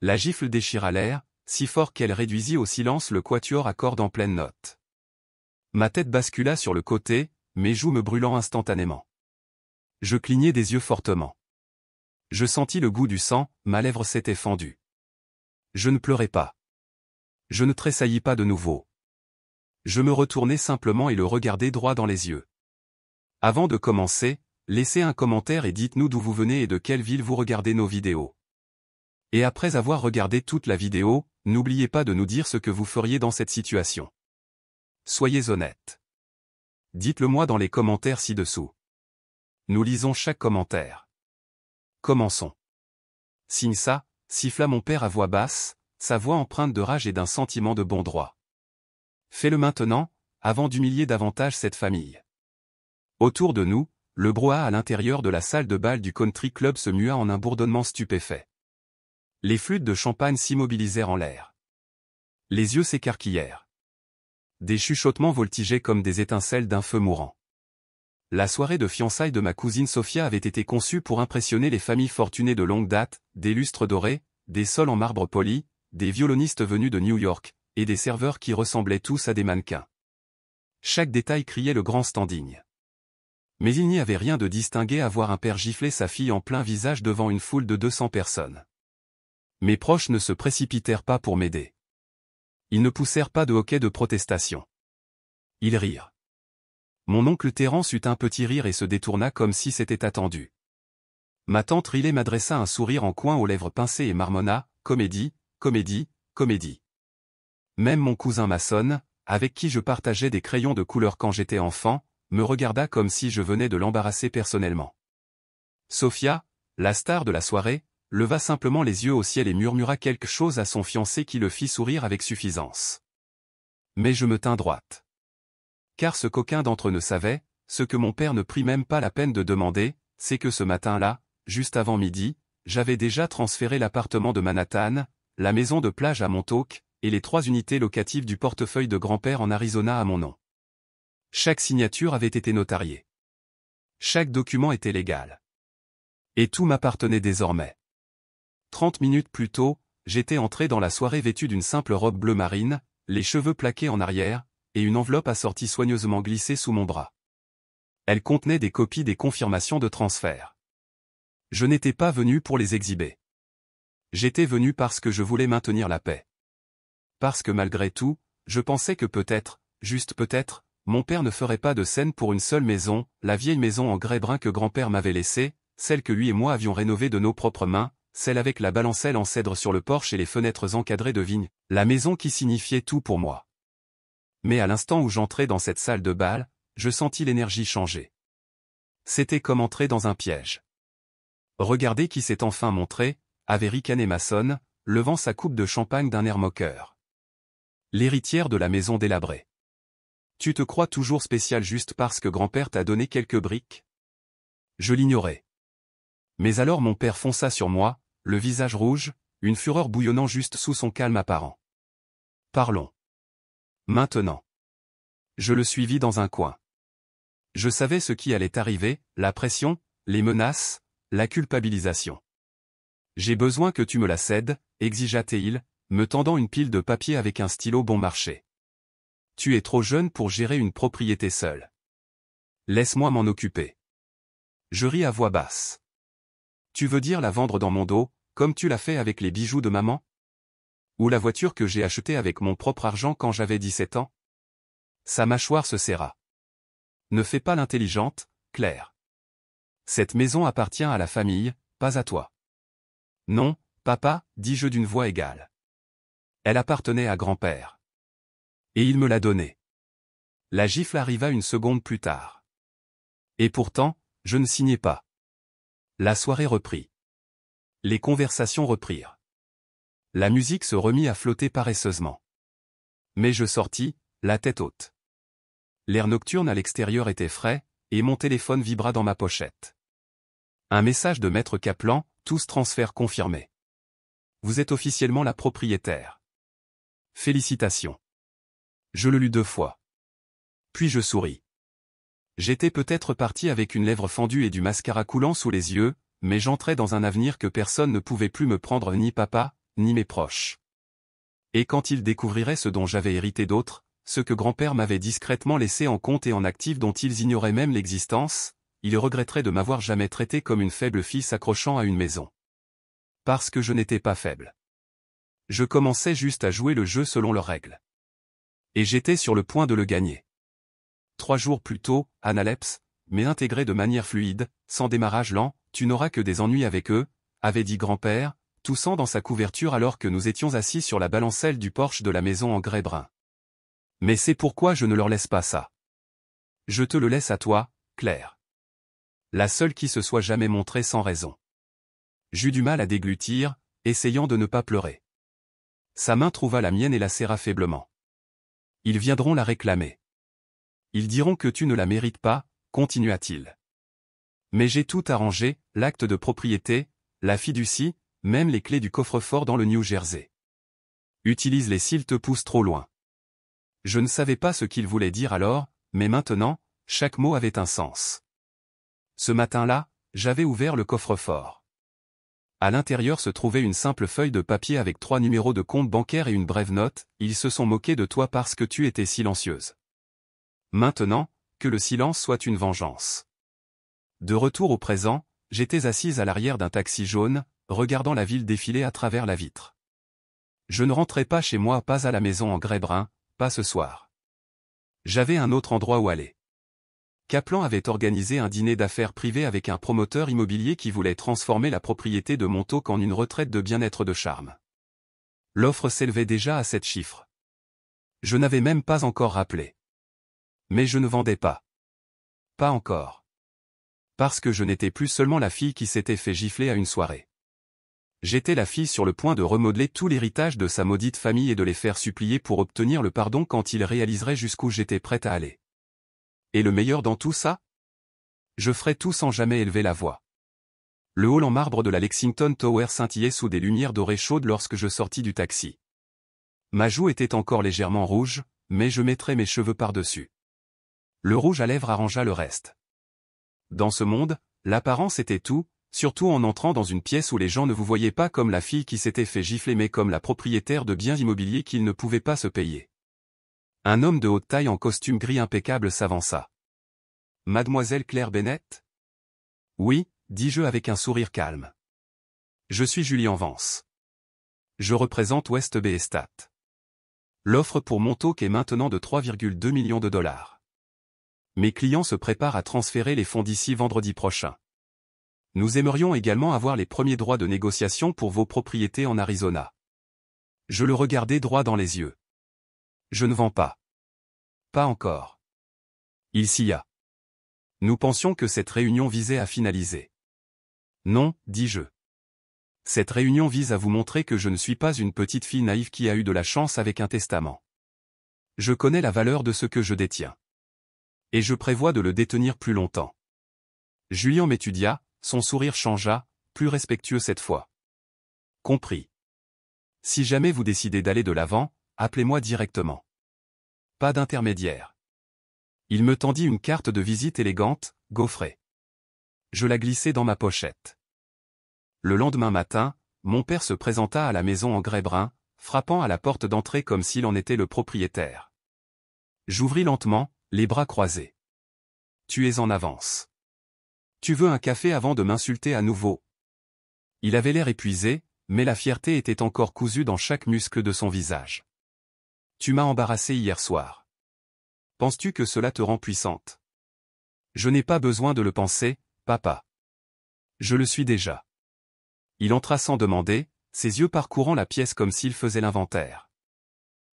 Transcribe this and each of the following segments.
La gifle déchira l'air, si fort qu'elle réduisit au silence le quatuor à cordes en pleine note. Ma tête bascula sur le côté, mes joues me brûlant instantanément. Je clignai des yeux fortement. Je sentis le goût du sang, ma lèvre s'était fendue. Je ne pleurai pas. Je ne tressaillis pas de nouveau. Je me retournai simplement et le regardai droit dans les yeux. Avant de commencer, laissez un commentaire et dites-nous d'où vous venez et de quelle ville vous regardez nos vidéos. Et après avoir regardé toute la vidéo, n'oubliez pas de nous dire ce que vous feriez dans cette situation. Soyez honnête. Dites-le moi dans les commentaires ci-dessous. Nous lisons chaque commentaire. Commençons. Signe ça, siffla mon père à voix basse, sa voix empreinte de rage et d'un sentiment de bon droit. Fais-le maintenant, avant d'humilier davantage cette famille. Autour de nous, le brouhaha à l'intérieur de la salle de bal du country club se mua en un bourdonnement stupéfait. Les flûtes de champagne s'immobilisèrent en l'air. Les yeux s'écarquillèrent. Des chuchotements voltigeaient comme des étincelles d'un feu mourant. La soirée de fiançailles de ma cousine Sophia avait été conçue pour impressionner les familles fortunées de longue date, des lustres dorés, des sols en marbre poli, des violonistes venus de New York, et des serveurs qui ressemblaient tous à des mannequins. Chaque détail criait le grand standing. Mais il n'y avait rien de distingué à voir un père gifler sa fille en plein visage devant une foule de 200 personnes. Mes proches ne se précipitèrent pas pour m'aider. Ils ne poussèrent pas de hoquet de protestation. Ils rirent. Mon oncle Terence eut un petit rire et se détourna comme si c'était attendu. Ma tante Riley m'adressa un sourire en coin aux lèvres pincées et marmonna, « Comédie, comédie, comédie ». Même mon cousin Mason, avec qui je partageais des crayons de couleur quand j'étais enfant, me regarda comme si je venais de l'embarrasser personnellement. Sophia, la star de la soirée, leva simplement les yeux au ciel et murmura quelque chose à son fiancé qui le fit sourire avec suffisance. Mais je me tins droite. Car ce qu'aucun d'entre eux ne savait, ce que mon père ne prit même pas la peine de demander, c'est que ce matin-là, juste avant midi, j'avais déjà transféré l'appartement de Manhattan, la maison de plage à Montauk, et les 3 unités locatives du portefeuille de grand-père en Arizona à mon nom. Chaque signature avait été notariée. Chaque document était légal. Et tout m'appartenait désormais. 30 minutes plus tôt, j'étais entré dans la soirée vêtu d'une simple robe bleu marine, les cheveux plaqués en arrière, et une enveloppe assortie soigneusement glissée sous mon bras. Elle contenait des copies des confirmations de transfert. Je n'étais pas venu pour les exhiber. J'étais venu parce que je voulais maintenir la paix. Parce que malgré tout, je pensais que peut-être, juste peut-être, mon père ne ferait pas de scène pour une seule maison, la vieille maison en grès brun que grand-père m'avait laissée, celle que lui et moi avions rénovée de nos propres mains, celle avec la balancelle en cèdre sur le porche et les fenêtres encadrées de vigne, la maison qui signifiait tout pour moi. Mais à l'instant où j'entrais dans cette salle de bal, je sentis l'énergie changer. C'était comme entrer dans un piège. Regardez qui s'est enfin montré, avait ricané Mason, levant sa coupe de champagne d'un air moqueur. L'héritière de la maison délabrée. Tu te crois toujours spécial juste parce que grand-père t'a donné quelques briques? Je l'ignorais. Mais alors mon père fonça sur moi, le visage rouge, une fureur bouillonnant juste sous son calme apparent. Parlons. Maintenant. Je le suivis dans un coin. Je savais ce qui allait arriver, la pression, les menaces, la culpabilisation. J'ai besoin que tu me la cèdes, exigea-t-il, me tendant une pile de papier avec un stylo bon marché. Tu es trop jeune pour gérer une propriété seule. Laisse-moi m'en occuper. Je ris à voix basse. Tu veux dire la vendre dans mon dos, comme tu l'as fait avec les bijoux de maman? Ou la voiture que j'ai achetée avec mon propre argent quand j'avais 17 ans? Sa mâchoire se serra. Ne fais pas l'intelligente, Claire. Cette maison appartient à la famille, pas à toi. Non, papa, dis-je d'une voix égale. Elle appartenait à grand-père. Et il me l'a donnée. La gifle arriva une seconde plus tard. Et pourtant, je ne signais pas. La soirée reprit. Les conversations reprirent. La musique se remit à flotter paresseusement. Mais je sortis, la tête haute. L'air nocturne à l'extérieur était frais, et mon téléphone vibra dans ma pochette. Un message de Maître Kaplan, tous transferts confirmés. Vous êtes officiellement la propriétaire. Félicitations. Je le lus 2 fois. Puis je souris. J'étais peut-être parti avec une lèvre fendue et du mascara coulant sous les yeux, mais j'entrais dans un avenir que personne ne pouvait plus me prendre ni papa, ni mes proches. Et quand ils découvriraient ce dont j'avais hérité d'autres, ce que grand-père m'avait discrètement laissé en compte et en actif dont ils ignoraient même l'existence, ils regretteraient de m'avoir jamais traité comme une faible fille s'accrochant à une maison. Parce que je n'étais pas faible. Je commençais juste à jouer le jeu selon leurs règles. Et j'étais sur le point de le gagner. 3 jours plus tôt, Analepse, mais intégré de manière fluide, sans démarrage lent, tu n'auras que des ennuis avec eux, avait dit grand-père, toussant dans sa couverture alors que nous étions assis sur la balancelle du porche de la maison en grès brun. Mais c'est pourquoi je ne leur laisse pas ça. Je te le laisse à toi, Claire. La seule qui se soit jamais montrée sans raison. J'eus du mal à déglutir, essayant de ne pas pleurer. Sa main trouva la mienne et la serra faiblement. Ils viendront la réclamer. Ils diront que tu ne la mérites pas, continua-t-il. Mais j'ai tout arrangé, l'acte de propriété, la fiducie, même les clés du coffre-fort dans le New Jersey. Utilise-les s'ils te poussent trop loin. Je ne savais pas ce qu'il voulait dire alors, mais maintenant, chaque mot avait un sens. Ce matin-là, j'avais ouvert le coffre-fort. À l'intérieur se trouvait une simple feuille de papier avec 3 numéros de compte bancaire et une brève note, ils se sont moqués de toi parce que tu étais silencieuse. Maintenant, que le silence soit une vengeance. De retour au présent, j'étais assise à l'arrière d'un taxi jaune, regardant la ville défiler à travers la vitre. Je ne rentrais pas chez moi, pas à la maison en grès brun, pas ce soir. J'avais un autre endroit où aller. Kaplan avait organisé un dîner d'affaires privé avec un promoteur immobilier qui voulait transformer la propriété de Montauk en une retraite de bien-être de charme. L'offre s'élevait déjà à 7 chiffres. Je n'avais même pas encore rappelé. Mais je ne vendais pas. Pas encore. Parce que je n'étais plus seulement la fille qui s'était fait gifler à une soirée. J'étais la fille sur le point de remodeler tout l'héritage de sa maudite famille et de les faire supplier pour obtenir le pardon quand ils réaliseraient jusqu'où j'étais prête à aller. Et le meilleur dans tout ça? Je ferais tout sans jamais élever la voix. Le hall en marbre de la Lexington Tower scintillait sous des lumières dorées chaudes lorsque je sortis du taxi. Ma joue était encore légèrement rouge, mais je mettrais mes cheveux par-dessus. Le rouge à lèvres arrangea le reste. Dans ce monde, l'apparence était tout, surtout en entrant dans une pièce où les gens ne vous voyaient pas comme la fille qui s'était fait gifler mais comme la propriétaire de biens immobiliers qu'ils ne pouvaient pas se payer. Un homme de haute taille en costume gris impeccable s'avança. « Mademoiselle Claire Bennett ?»« Oui, dis-je avec un sourire calme. Je suis Julian Vance. Je représente West Bay Estate. L'offre pour Montauk est maintenant de 3,2 millions de dollars. Mes clients se préparent à transférer les fonds d'ici vendredi prochain. Nous aimerions également avoir les premiers droits de négociation pour vos propriétés en Arizona. » Je le regardai droit dans les yeux. Je ne vends pas. Pas encore. Il silla. Nous pensions que cette réunion visait à finaliser. Non, dis-je. Cette réunion vise à vous montrer que je ne suis pas une petite fille naïve qui a eu de la chance avec un testament. Je connais la valeur de ce que je détiens. Et je prévois de le détenir plus longtemps. Julian m'étudia, son sourire changea, plus respectueux cette fois. Compris. Si jamais vous décidez d'aller de l'avant, appelez-moi directement. Pas d'intermédiaire. Il me tendit une carte de visite élégante, gaufrée. Je la glissai dans ma pochette. Le lendemain matin, mon père se présenta à la maison en grès brun, frappant à la porte d'entrée comme s'il en était le propriétaire. J'ouvris lentement, les bras croisés. Tu es en avance. Tu veux un café avant de m'insulter à nouveau? Il avait l'air épuisé, mais la fierté était encore cousue dans chaque muscle de son visage. Tu m'as embarrassé hier soir. Penses-tu que cela te rend puissante? Je n'ai pas besoin de le penser, papa. Je le suis déjà. Il entra sans demander, ses yeux parcourant la pièce comme s'il faisait l'inventaire.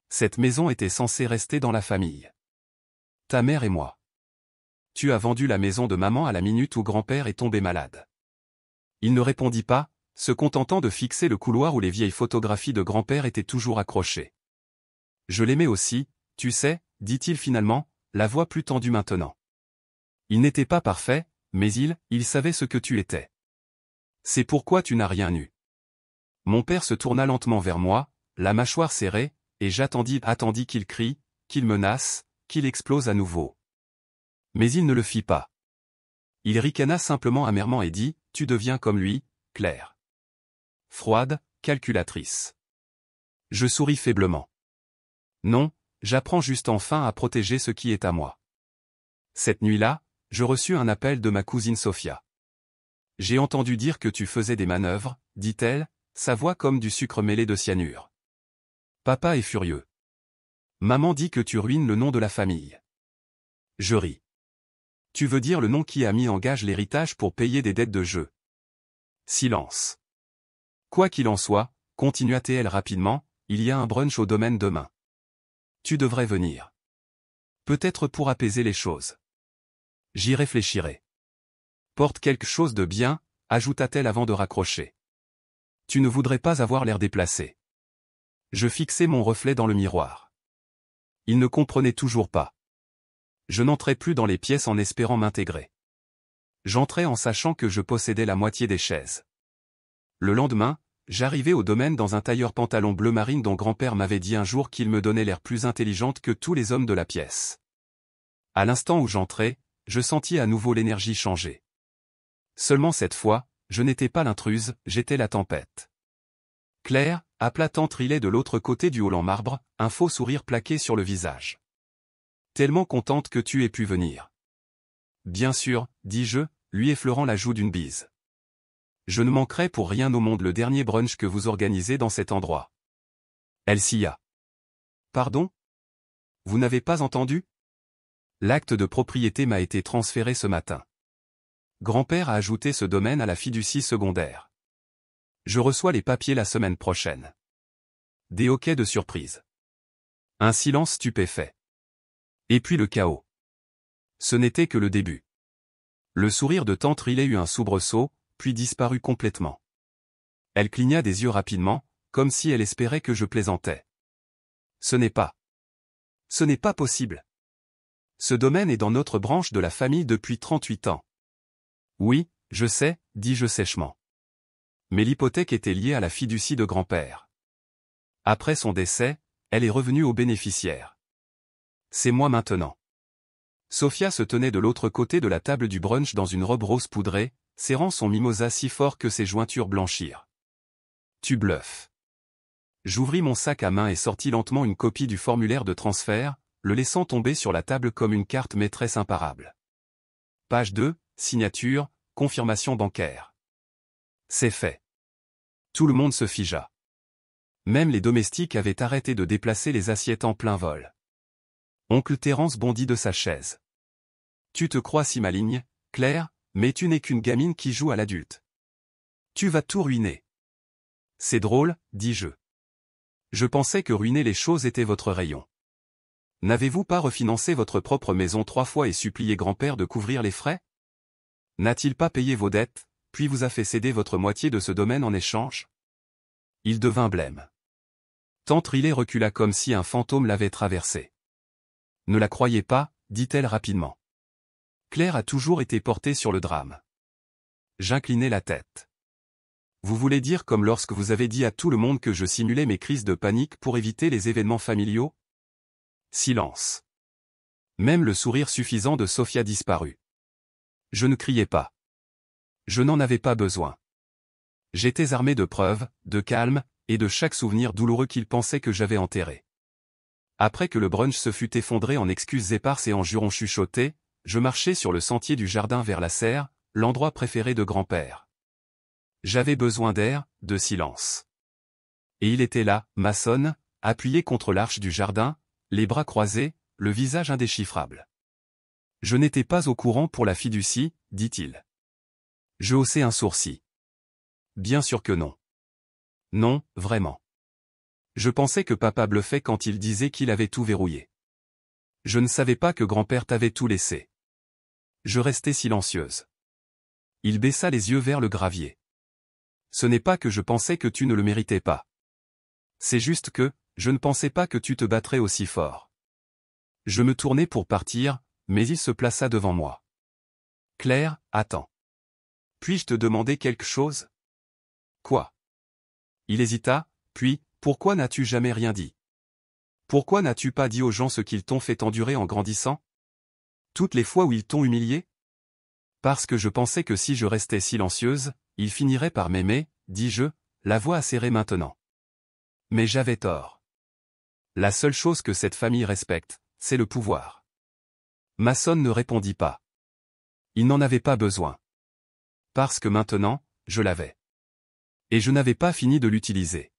Cette maison était censée rester dans la famille. Ta mère et moi. Tu as vendu la maison de maman à la minute où grand-père est tombé malade. Il ne répondit pas, se contentant de fixer le couloir où les vieilles photographies de grand-père étaient toujours accrochées. Je l'aimais aussi, tu sais, dit-il finalement, la voix plus tendue maintenant. Il n'était pas parfait, mais il savait ce que tu étais. C'est pourquoi tu n'as rien eu. Mon père se tourna lentement vers moi, la mâchoire serrée, et attendit qu'il crie, qu'il menace, qu'il explose à nouveau. Mais il ne le fit pas. Il ricana simplement amèrement et dit, tu deviens comme lui, Claire. Froide, calculatrice. Je souris faiblement. Non, j'apprends juste enfin à protéger ce qui est à moi. Cette nuit-là, je reçus un appel de ma cousine Sophia. J'ai entendu dire que tu faisais des manœuvres, dit-elle, sa voix comme du sucre mêlé de cyanure. Papa est furieux. Maman dit que tu ruines le nom de la famille. Je ris. Tu veux dire le nom qui a mis en gage l'héritage pour payer des dettes de jeu. Silence. Quoi qu'il en soit, continua-t-elle rapidement, il y a un brunch au domaine demain. Tu devrais venir. Peut-être pour apaiser les choses. J'y réfléchirai. Porte quelque chose de bien, ajouta-t-elle avant de raccrocher. Tu ne voudrais pas avoir l'air déplacé. Je fixai mon reflet dans le miroir. Il ne comprenait toujours pas. Je n'entrais plus dans les pièces en espérant m'intégrer. J'entrais en sachant que je possédais la moitié des chaises. Le lendemain, j'arrivai au domaine dans un tailleur pantalon bleu marine dont grand-père m'avait dit un jour qu'il me donnait l'air plus intelligente que tous les hommes de la pièce. À l'instant où j'entrais, je sentis à nouveau l'énergie changer. Seulement cette fois, je n'étais pas l'intruse, j'étais la tempête. Claire, appela tante Riley de l'autre côté du hall en marbre, un faux sourire plaqué sur le visage. Tellement contente que tu aies pu venir. Bien sûr, dis-je, lui effleurant la joue d'une bise. Je ne manquerai pour rien au monde le dernier brunch que vous organisez dans cet endroit. Elle sia. Pardon? Vous n'avez pas entendu? L'acte de propriété m'a été transféré ce matin. Grand-père a ajouté ce domaine à la fiducie secondaire. Je reçois les papiers la semaine prochaine. Des hoquets de surprise. Un silence stupéfait. Et puis le chaos. Ce n'était que le début. Le sourire de tante Riley eut un soubresaut, puis disparut complètement. Elle cligna des yeux rapidement, comme si elle espérait que je plaisantais. Ce n'est pas possible. Ce domaine est dans notre branche de la famille depuis 38 ans. Oui, je sais, dis-je sèchement. Mais l'hypothèque était liée à la fiducie de grand-père. Après son décès, elle est revenue aux bénéficiaires. C'est moi maintenant. Sophia se tenait de l'autre côté de la table du brunch dans une robe rose poudrée, serrant son mimosa si fort que ses jointures blanchirent. Tu bluffes. J'ouvris mon sac à main et sortis lentement une copie du formulaire de transfert, le laissant tomber sur la table comme une carte maîtresse imparable. Page 2, signature, confirmation bancaire. C'est fait. Tout le monde se figea. Même les domestiques avaient arrêté de déplacer les assiettes en plein vol. Oncle Terence bondit de sa chaise. Tu te crois si maligne, Claire, mais tu n'es qu'une gamine qui joue à l'adulte. Tu vas tout ruiner. C'est drôle, dis-je. Je pensais que ruiner les choses était votre rayon. N'avez-vous pas refinancé votre propre maison 3 fois et supplié grand-père de couvrir les frais? N'a-t-il pas payé vos dettes, puis vous a fait céder votre moitié de ce domaine en échange? Il devint blême. Tante Riley recula comme si un fantôme l'avait traversé. Ne la croyez pas, dit-elle rapidement. Claire a toujours été portée sur le drame. J'inclinai la tête. Vous voulez dire comme lorsque vous avez dit à tout le monde que je simulais mes crises de panique pour éviter les événements familiaux? Silence. Même le sourire suffisant de Sophia disparut. Je ne criais pas. Je n'en avais pas besoin. J'étais armé de preuves, de calme, et de chaque souvenir douloureux qu'il pensait que j'avais enterré. Après que le brunch se fut effondré en excuses éparses et en jurons chuchotés, je marchai sur le sentier du jardin vers la serre, l'endroit préféré de grand-père. J'avais besoin d'air, de silence. Et il était là, maçonne, appuyé contre l'arche du jardin, les bras croisés, le visage indéchiffrable. Je n'étais pas au courant pour la fiducie, dit-il. Je haussai un sourcil. Bien sûr que non. Non, vraiment. Je pensais que papa bluffait quand il disait qu'il avait tout verrouillé. Je ne savais pas que grand-père t'avait tout laissé. Je restai silencieuse. Il baissa les yeux vers le gravier. Ce n'est pas que je pensais que tu ne le méritais pas. C'est juste que, je ne pensais pas que tu te battrais aussi fort. Je me tournai pour partir, mais il se plaça devant moi. Claire, attends. Puis-je te demander quelque chose? Quoi? Il hésita, puis, pourquoi n'as-tu jamais rien dit? Pourquoi n'as-tu pas dit aux gens ce qu'ils t'ont fait endurer en grandissant? Toutes les fois où ils t'ont humilié? Parce que je pensais que si je restais silencieuse, ils finiraient par m'aimer, dis-je, la voix acérée maintenant. Mais j'avais tort. La seule chose que cette famille respecte, c'est le pouvoir. Mason ne répondit pas. Il n'en avait pas besoin. Parce que maintenant, je l'avais. Et je n'avais pas fini de l'utiliser.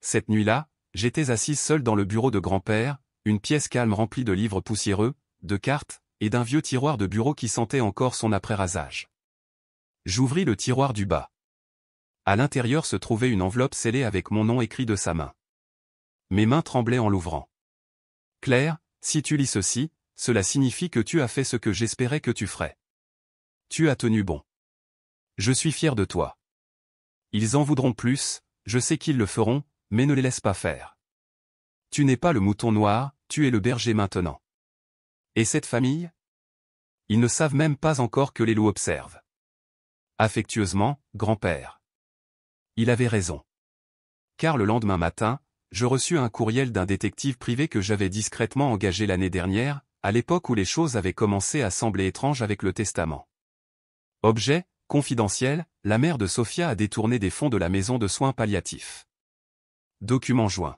Cette nuit-là, j'étais assise seule dans le bureau de grand-père, une pièce calme remplie de livres poussiéreux, de cartes, et d'un vieux tiroir de bureau qui sentait encore son après-rasage. J'ouvris le tiroir du bas. À l'intérieur se trouvait une enveloppe scellée avec mon nom écrit de sa main. Mes mains tremblaient en l'ouvrant. Claire, si tu lis ceci, cela signifie que tu as fait ce que j'espérais que tu ferais. Tu as tenu bon. Je suis fier de toi. Ils en voudront plus, je sais qu'ils le feront, mais ne les laisse pas faire. Tu n'es pas le mouton noir, tu es le berger maintenant. Et cette famille? Ils ne savent même pas encore que les loups observent. Affectueusement, grand-père. Il avait raison. Car le lendemain matin, je reçus un courriel d'un détective privé que j'avais discrètement engagé l'année dernière, à l'époque où les choses avaient commencé à sembler étranges avec le testament. Objet, confidentiel, la mère de Sophia a détourné des fonds de la maison de soins palliatifs. Document joint.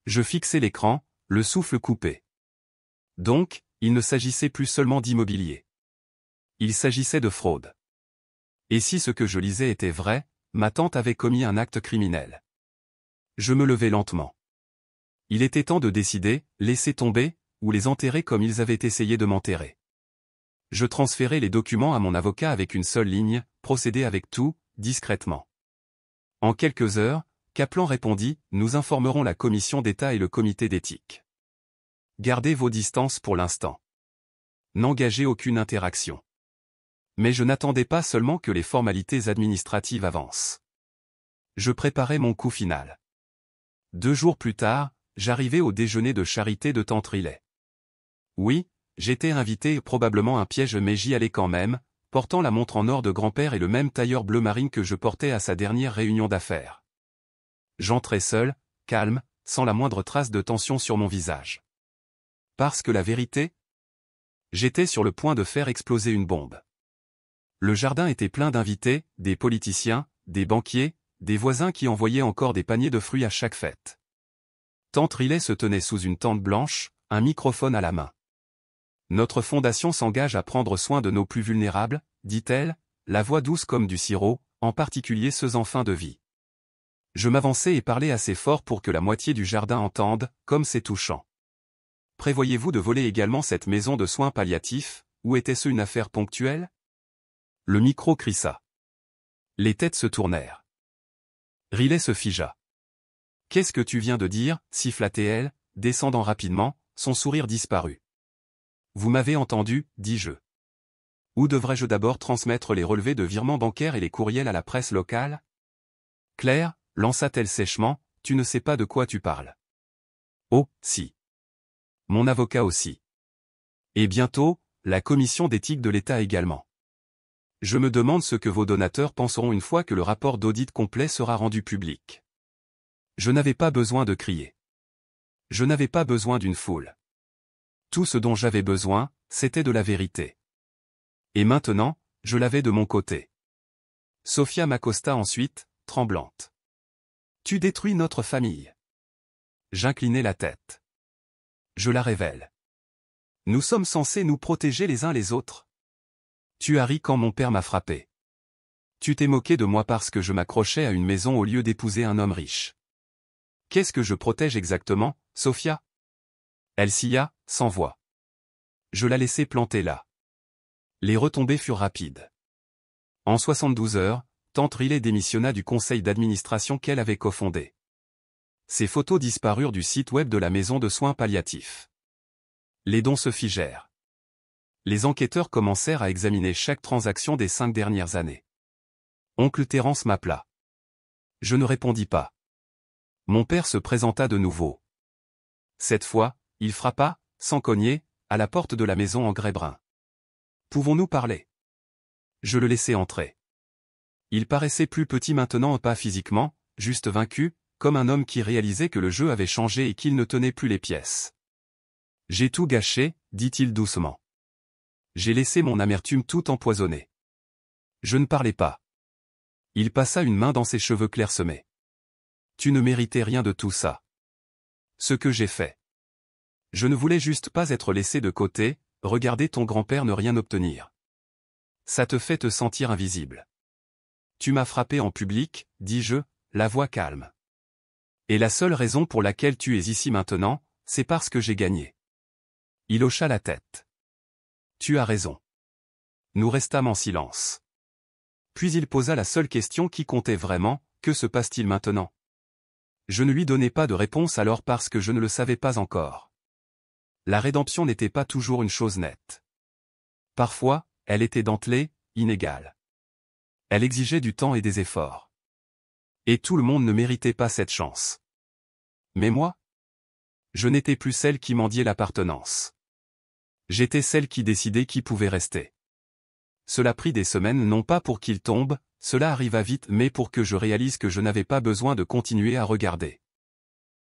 Je fixai l'écran, le souffle coupé. Donc, il ne s'agissait plus seulement d'immobilier. Il s'agissait de fraude. Et si ce que je lisais était vrai, ma tante avait commis un acte criminel. Je me levai lentement. Il était temps de décider, laisser tomber, ou les enterrer comme ils avaient essayé de m'enterrer. Je transférai les documents à mon avocat avec une seule ligne, procéder avec tout, discrètement. En quelques heures, Kaplan répondit, nous informerons la commission d'État et le comité d'éthique. Gardez vos distances pour l'instant. N'engagez aucune interaction. Mais je n'attendais pas seulement que les formalités administratives avancent. Je préparais mon coup final. 2 jours plus tard, j'arrivai au déjeuner de charité de tante Riley. Oui, j'étais invité et probablement un piège mais j'y allais quand même, portant la montre en or de grand-père et le même tailleur bleu marine que je portais à sa dernière réunion d'affaires. J'entrai seul, calme, sans la moindre trace de tension sur mon visage. Parce que la vérité? J'étais sur le point de faire exploser une bombe. Le jardin était plein d'invités, des politiciens, des banquiers, des voisins qui envoyaient encore des paniers de fruits à chaque fête. Tante Riley se tenait sous une tente blanche, un microphone à la main. Notre fondation s'engage à prendre soin de nos plus vulnérables, dit-elle, la voix douce comme du sirop, en particulier ceux en fin de vie. Je m'avançai et parlais assez fort pour que la moitié du jardin entende, comme c'est touchant. Prévoyez-vous de voler également cette maison de soins palliatifs, ou était-ce une affaire ponctuelle? Le micro crissa. Les têtes se tournèrent. Riley se figea. Qu'est-ce que tu viens de dire, siffla-t-elle, descendant rapidement, son sourire disparut. Vous m'avez entendu, dis-je. Où devrais-je d'abord transmettre les relevés de virements bancaires et les courriels à la presse locale? Claire, lança-t-elle sèchement, tu ne sais pas de quoi tu parles. Oh, si. Mon avocat aussi. Et bientôt, la commission d'éthique de l'État également. Je me demande ce que vos donateurs penseront une fois que le rapport d'audit complet sera rendu public. Je n'avais pas besoin de crier. Je n'avais pas besoin d'une foule. Tout ce dont j'avais besoin, c'était de la vérité. Et maintenant, je l'avais de mon côté. Sophia m'accosta ensuite, tremblante. Tu détruis notre famille. J'inclinai la tête. Je la révèle. Nous sommes censés nous protéger les uns les autres. Tu as ri quand mon père m'a frappé. Tu t'es moqué de moi parce que je m'accrochais à une maison au lieu d'épouser un homme riche. Qu'est-ce que je protège exactement, Sophia? Elle sia, sans voix. Je la laissai planter là. Les retombées furent rapides. En 72 heures, tante Riley démissionna du conseil d'administration qu'elle avait cofondé. Ses photos disparurent du site web de la maison de soins palliatifs. Les dons se figèrent. Les enquêteurs commencèrent à examiner chaque transaction des 5 dernières années. Oncle Terence m'appela. Je ne répondis pas. Mon père se présenta de nouveau. Cette fois, il frappa, sans cogner, à la porte de la maison en grès brun. Pouvons-nous parler? Je le laissai entrer. Il paraissait plus petit maintenant, pas physiquement, juste vaincu, comme un homme qui réalisait que le jeu avait changé et qu'il ne tenait plus les pièces. J'ai tout gâché, dit-il doucement. J'ai laissé mon amertume tout empoisonner. Je ne parlais pas. Il passa une main dans ses cheveux clairsemés. Tu ne méritais rien de tout ça. Ce que j'ai fait. Je ne voulais juste pas être laissé de côté, regarder ton grand-père ne rien obtenir. Ça te fait te sentir invisible. Tu m'as frappé en public, dis-je, la voix calme. Et la seule raison pour laquelle tu es ici maintenant, c'est parce que j'ai gagné. Il hocha la tête. Tu as raison. Nous restâmes en silence. Puis il posa la seule question qui comptait vraiment, que se passe-t-il maintenant? Je ne lui donnai pas de réponse alors parce que je ne le savais pas encore. La rédemption n'était pas toujours une chose nette. Parfois, elle était dentelée, inégale. Elle exigeait du temps et des efforts. Et tout le monde ne méritait pas cette chance. Mais moi? Je n'étais plus celle qui mendiait l'appartenance. J'étais celle qui décidait qui pouvait rester. Cela prit des semaines non pas pour qu'il tombe, cela arriva vite mais pour que je réalise que je n'avais pas besoin de continuer à regarder.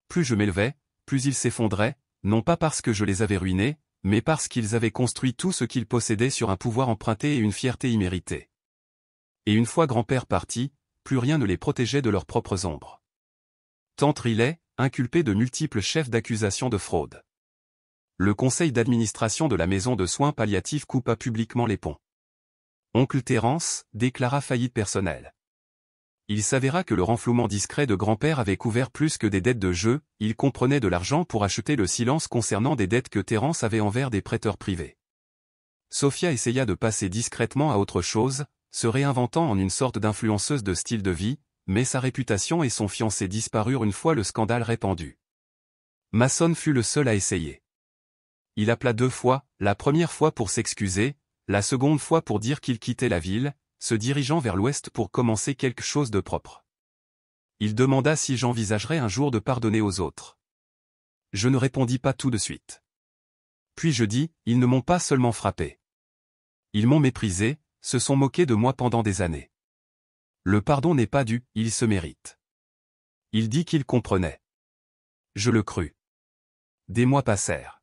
Plus je m'élevais, plus ils s'effondraient, non pas parce que je les avais ruinés, mais parce qu'ils avaient construit tout ce qu'ils possédaient sur un pouvoir emprunté et une fierté imméritée. Et une fois grand-père parti, plus rien ne les protégeait de leurs propres ombres. Tante Riley, inculpée de multiples chefs d'accusation de fraude. Le conseil d'administration de la maison de soins palliatifs coupa publiquement les ponts. Oncle Terence déclara faillite personnelle. Il s'avéra que le renflouement discret de grand-père avait couvert plus que des dettes de jeu, il comprenait de l'argent pour acheter le silence concernant des dettes que Terence avait envers des prêteurs privés. Sophia essaya de passer discrètement à autre chose, se réinventant en une sorte d'influenceuse de style de vie, mais sa réputation et son fiancé disparurent une fois le scandale répandu. Mason fut le seul à essayer. Il appela 2 fois, la première fois pour s'excuser, la seconde fois pour dire qu'il quittait la ville, se dirigeant vers l'ouest pour commencer quelque chose de propre. Il demanda si j'envisagerais un jour de pardonner aux autres. Je ne répondis pas tout de suite. Puis je dis, ils ne m'ont pas seulement frappé. Ils m'ont méprisé, se sont moqués de moi pendant des années. Le pardon n'est pas dû, il se mérite. Il dit qu'il comprenait. Je le crus. Des mois passèrent.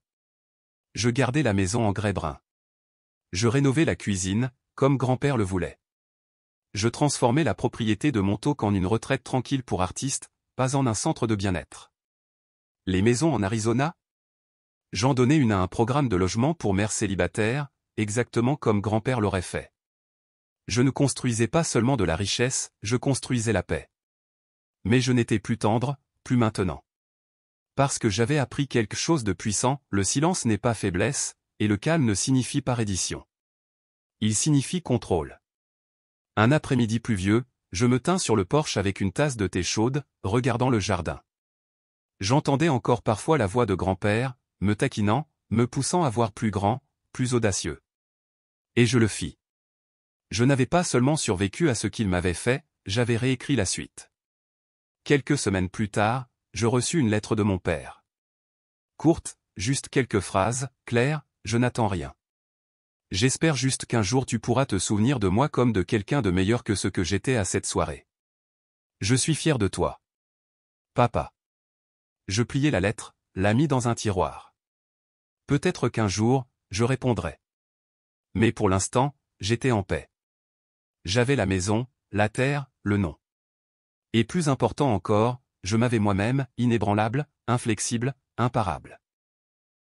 Je gardai la maison en grès brun. Je rénovai la cuisine, comme grand-père le voulait. Je transformai la propriété de Montauk en une retraite tranquille pour artistes, pas en un centre de bien-être. Les maisons en Arizona? J'en donnai une à un programme de logement pour mères célibataires, exactement comme grand-père l'aurait fait. Je ne construisais pas seulement de la richesse, je construisais la paix. Mais je n'étais plus tendre, plus maintenant. Parce que j'avais appris quelque chose de puissant, le silence n'est pas faiblesse, et le calme ne signifie pas reddition. Il signifie contrôle. Un après-midi pluvieux, je me tins sur le porche avec une tasse de thé chaude, regardant le jardin. J'entendais encore parfois la voix de grand-père, me taquinant, me poussant à voir plus grand, plus audacieux. Et je le fis. Je n'avais pas seulement survécu à ce qu'il m'avait fait, j'avais réécrit la suite. Quelques semaines plus tard, je reçus une lettre de mon père. Courte, juste quelques phrases, claires, je n'attends rien. J'espère juste qu'un jour tu pourras te souvenir de moi comme de quelqu'un de meilleur que ce que j'étais à cette soirée. Je suis fier de toi. Papa. Je pliai la lettre, la mis dans un tiroir. Peut-être qu'un jour, je répondrai. Mais pour l'instant, j'étais en paix. J'avais la maison, la terre, le nom. Et plus important encore, je m'avais moi-même, inébranlable, inflexible, imparable.